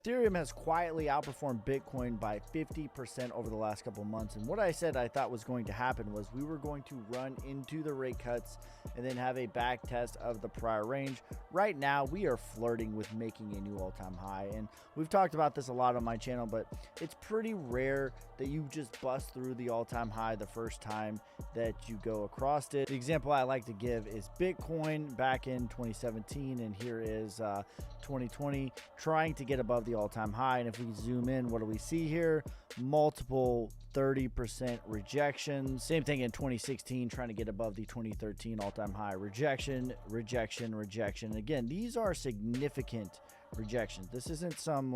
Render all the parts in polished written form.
Ethereum has quietly outperformed Bitcoin by 50% over the last couple months. And what I said I thought was going to happen was we were going to run into the rate cuts and then have a back test of the prior range. Right now, we are flirting with making a new all-time high. And we've talked about this a lot on my channel, but it's pretty rare that you just bust through the all-time high the first time that you go across it. The example I like to give is Bitcoin back in 2017, and here is 2020 trying to get above the all-time high. And if we zoom in, what do we see here? Multiple 30% rejections. Same thing in 2016, trying to get above the 2013 all-time high. Rejection, rejection, rejection. Again, these are significant rejections. This isn't some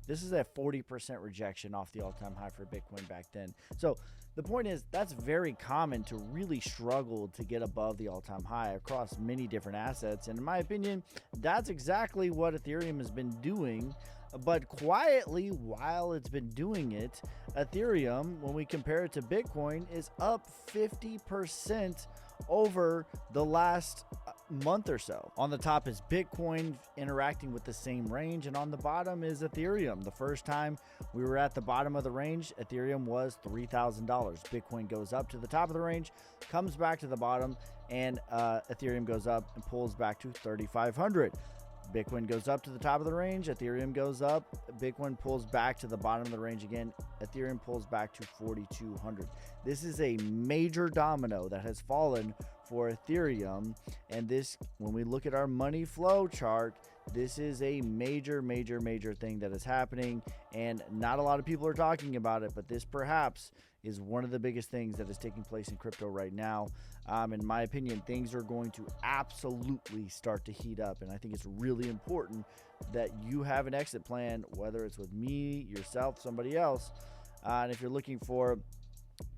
this is a 40% rejection off the all-time high for Bitcoin back then. So the point is, that's very common to really struggle to get above the all-time high across many different assets. And in my opinion, that's exactly what Ethereum has been doing. But quietly, while it's been doing it, Ethereum, when we compare it to Bitcoin, is up 50% over the last month or so. On the top is Bitcoin interacting with the same range, and on the bottom is Ethereum. The first time we were at the bottom of the range, Ethereum was $3,000. Bitcoin goes up to the top of the range, comes back to the bottom, and Ethereum goes up and pulls back to 3,500. Bitcoin goes up to the top of the range, Ethereum goes up, Bitcoin pulls back to the bottom of the range again, Ethereum pulls back to 4,200. This is a major domino that has fallen for Ethereum, and this, when we look at our money flow chart, this is a major thing that is happening, and not a lot of people are talking about it, but this perhaps is one of the biggest things that is taking place in crypto right now. In my opinion, things are going to absolutely start to heat up, and I think it's really important that you have an exit plan, whether it's with me, yourself, somebody else. And if you're looking for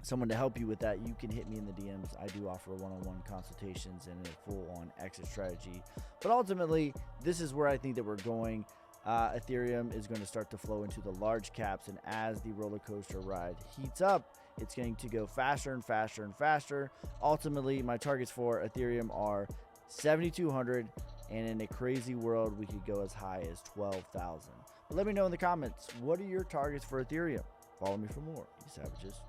someone to help you with that, you can hit me in the DMs. I do offer one-on-one consultations and a full-on exit strategy. But ultimately, this is where I think that we're going. Ethereum is going to start to flow into the large caps, and as the roller coaster ride heats up, it's going to go faster and faster and faster. Ultimately, my targets for Ethereum are 7,200, and in a crazy world, we could go as high as 12,000. Let me know in the comments, what are your targets for Ethereum? Follow me for more, you savages.